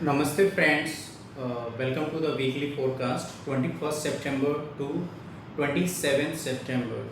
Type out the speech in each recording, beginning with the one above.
Namaste friends, welcome to the weekly forecast 21st September to 27th September.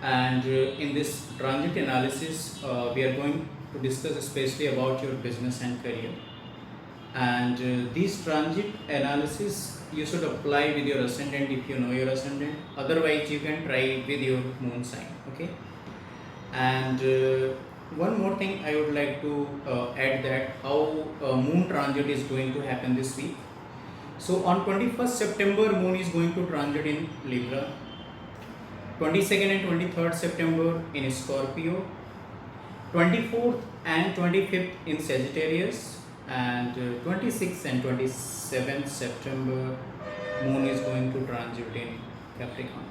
And in this transit analysis, we are going to discuss especially about your business and career. And these transit analysis you should apply with your ascendant if you know your ascendant. Otherwise, you can try with your moon sign. Okay. And one more thing I would like to add that how moon transit is going to happen this week. So on 21st September, moon is going to transit in Libra. 22nd and 23rd September in Scorpio. 24th and 25th in Sagittarius. And 26th and 27th September, moon is going to transit in Capricorn.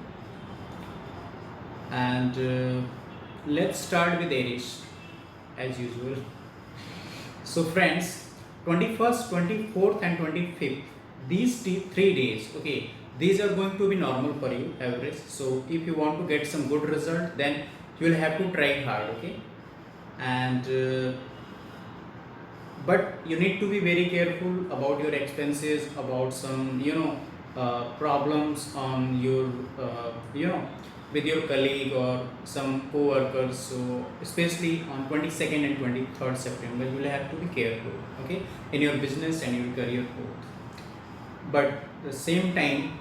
And let's start with Aries as usual. So friends, 21st, 24th and 25th, these 3 days, okay, these are going to be normal for you, average. So if you want to get some good result, then you will have to try hard, okay. And but you need to be very careful about your expenses, about some problems on your with your colleague or some co-workers. So especially on 22nd and 23rd September, you will have to be careful, okay, in your business and your career both. But at the same time,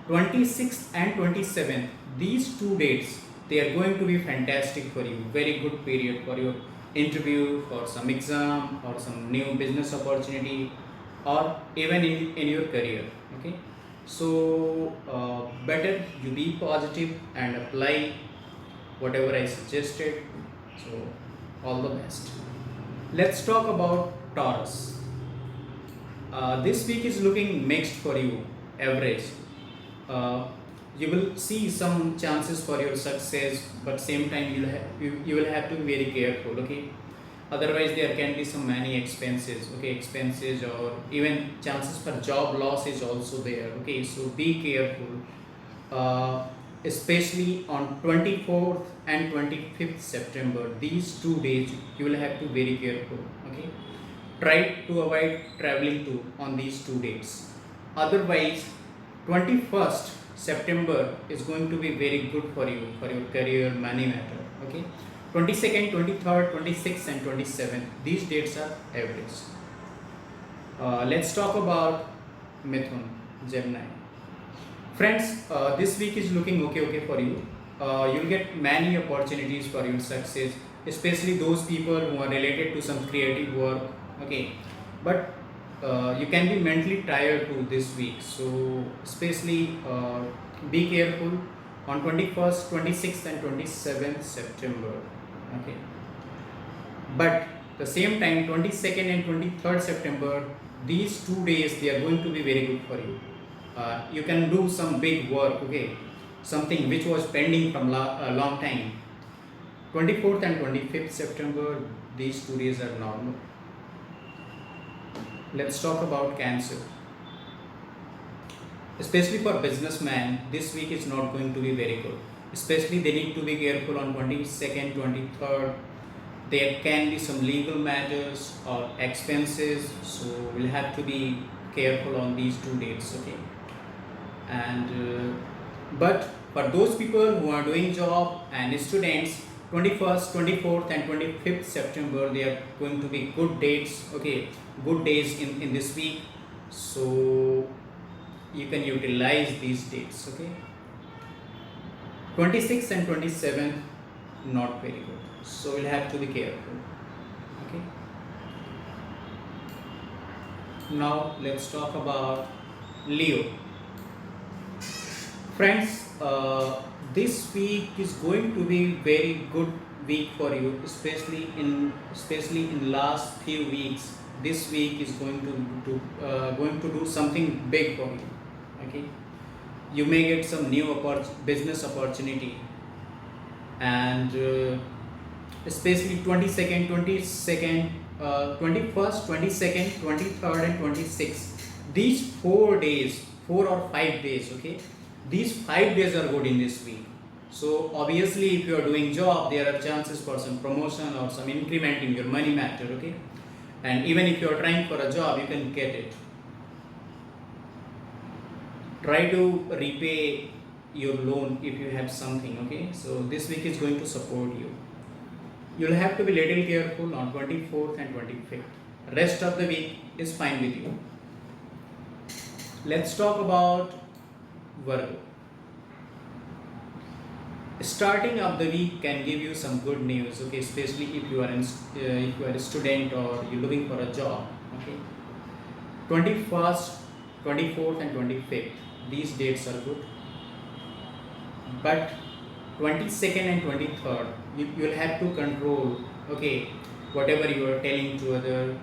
26th and 27th, these 2 dates, they are going to be fantastic for you. Very good period for your interview, for some exam or some new business opportunity, or even in your career, okay. So better you be positive and apply whatever I suggested. So all the best. Let's talk about Taurus. This week is looking mixed for you, average. You will see some chances for your success, but same time you will have to be very careful, okay. Otherwise there can be some many expenses, okay, expenses or even chances for job loss is also there, okay. So be careful, especially on 24th and 25th September. These 2 days you will have to be very careful, okay. Try to avoid traveling to on these 2 days. Otherwise 21st September is going to be very good for you, for your career, money matter, okay. 22nd, 23rd, 26th and 27th, these dates are average. Let's talk about Mithun, Gemini. Friends, this week is looking okay for you. You'll get many opportunities for your success, especially those people who are related to some creative work, okay. But you can be mentally tired too this week, so especially be careful on 21st, 26th and 27th September, okay. But the same time 22nd and 23rd September, these 2 days they are going to be very good for you. You can do some big work, okay, something which was pending from a long time. 24th and 25th September, these 2 days are normal. Let's talk about Cancer. Especially for businessmen, this week is not going to be very good. Especially they need to be careful on 22nd, 23rd. There can be some legal matters or expenses, so we'll have to be careful on these 2 dates, okay. And but for those people who are doing job and students, 21st, 24th and 25th September, they are going to be good dates, okay, good days in this week. So you can utilize these dates, okay. 26th and 27th, not very good, so we'll have to be careful, okay. Now let's talk about Leo. Friends, this week is going to be very good week for you, especially in last few weeks. This week is going to do something big for you, okay. You may get some new business opportunity, and especially 22nd, 21st, 22nd, 23rd and 26th, these 4 days, 4 or 5 days, okay, these 5 days are good in this week. So obviously if you are doing job, there are chances for some promotion or some increment in your money matter, okay. and even if you are trying for a job, you can get it. Try to repay your loan if you have something. Okay, so this week is going to support you. You'll have to be little careful on 24th and 25th. Rest of the week is fine with you. Let's talk about Virgo. Starting of the week can give you some good news. Okay, especially if you are a student or you're looking for a job. Okay, 21st, 24th, and 25th. These dates are good, but 22nd and 23rd, you'll have to control. Okay, whatever you are telling to other,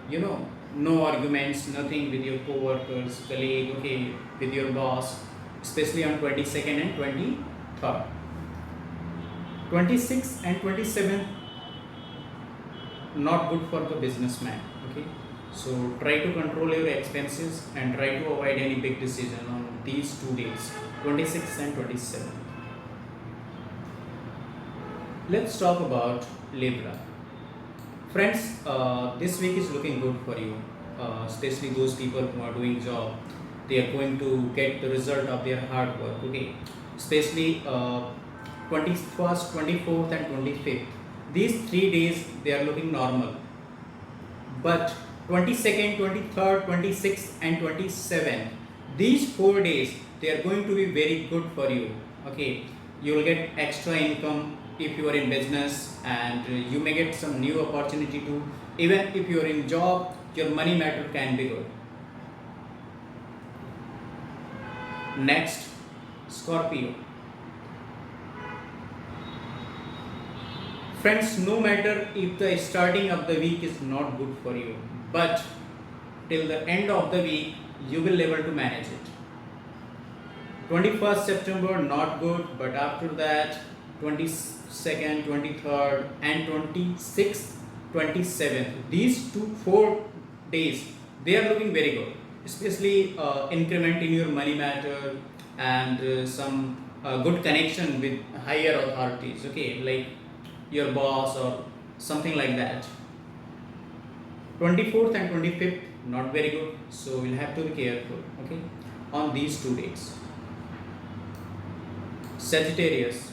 no arguments, nothing with your co-workers, colleague. Okay, with your boss, especially on 22nd and 23rd. 26th and 27th, not good for the businessman. Okay, so try to control your expenses and try to avoid any big decision on these 2 days, 26th and 27th. Let's talk about Libra. Friends, this week is looking good for you, especially those people who are doing job. They are going to get the result of their hard work. Okay, especially 21st, 24th, and 25th. These 3 days they are looking normal, but 22nd, 23rd, 26th, and 27th, these 4 days they are going to be very good for you. Okay, you will get extra income if you are in business, and you may get some new opportunity too. Even if you are in job, your money matter can be good. Next, Scorpio. Friends, no matter if the starting of the week is not good for you, but till the end of the week you will be able to manage it. 21st September not good, but after that 22nd, 23rd, and 26th, 27th, these 4 days they are looking very good, especially increment in your money matter, and some good connection with higher authorities. Okay, like your boss or something like that. 24th and 25th not very good, so we'll have to be careful. Okay, on these 2 days. Sagittarius,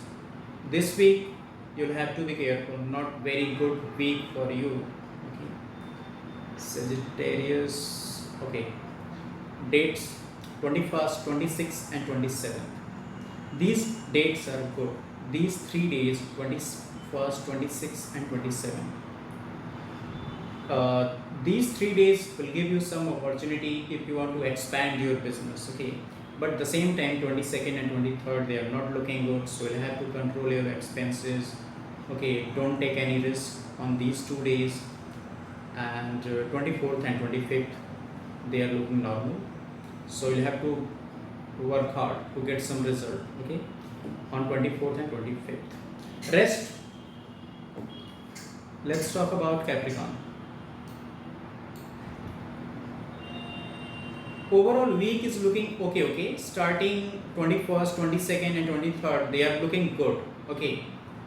this week you'll have to be careful, not very good week for you. Okay, Sagittarius. Okay, dates 21st, 26th, and 27th. These dates are good. These 3 days, 21st, 26th, and 27th. These 3 days will give you some opportunity if you want to expand your business. Okay, but at the same time 22nd and 23rd they are not looking good, so you'll have to control your expenses. Okay, don't take any risk on these 2 days, and 24th and 25th they are looking normal, so you'll have to work hard to get some result. Okay, on 24th and 25th. Rest. Let's talk about Capricorn. Overall week is looking okay. Starting 21st, 22nd, and 23rd they are looking good. Okay,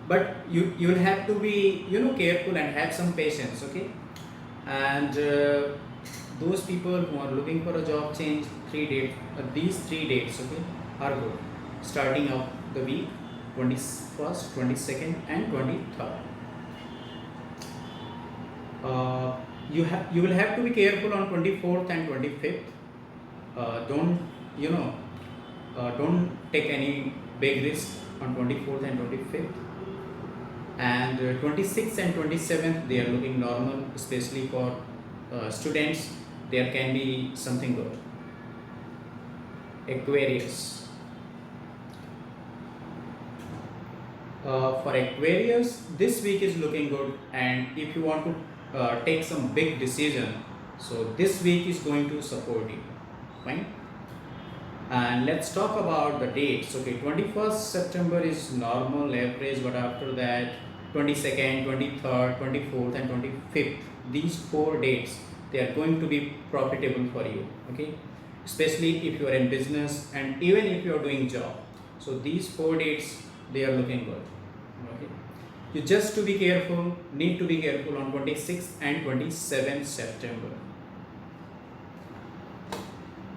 but you will have to be careful and have some patience. Okay, and those people who are looking for a job change, these 3 dates, okay, are good. Starting of the week, 21st, 22nd, and 23rd. You will have to be careful on 24th and 25th. Don't take any big risk on 24th and 25th. And 26th and 27th they are looking normal, especially for students. There can be something good. Aquarius. For Aquarius, this week is looking good, and if you want to take some big decision, so this week is going to support you. Fine. And let's talk about the dates. Okay, 21st September is normal average, but after that 22nd, 23rd, 24th, and 25th, these 4 dates they are going to be profitable for you. Okay, especially if you are in business and even if you are doing job. So these 4 dates they are looking good. Okay, You just to be careful, need to be careful on 26th and 27th September.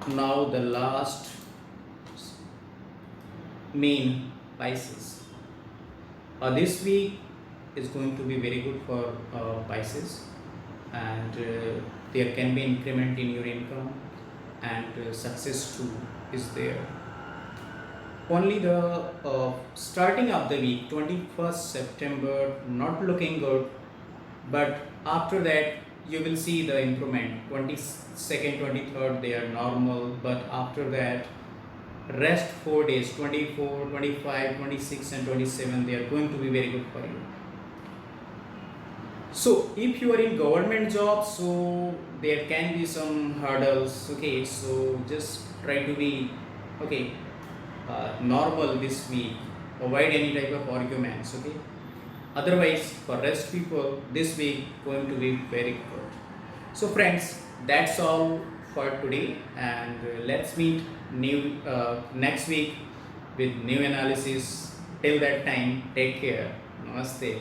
Now the last main Pisces. This week is going to be very good for Pisces, and there can be increment in your income, and success too is there. Only the starting of the week, 21st September, not looking good, but after that you will see the improvement. 22nd, 23rd they are normal, but after that rest 4 days, 24, 25, 26 and 27, they are going to be very good for you. So if you are in government job, so there can be some hurdles, okay, so just try to be okay normal this week, avoid any type of arguments, okay. Otherwise for rest people, this week going to be very good. So friends, that's all for today, and let's meet new next week with new analysis. Till that time, take care. Namaste.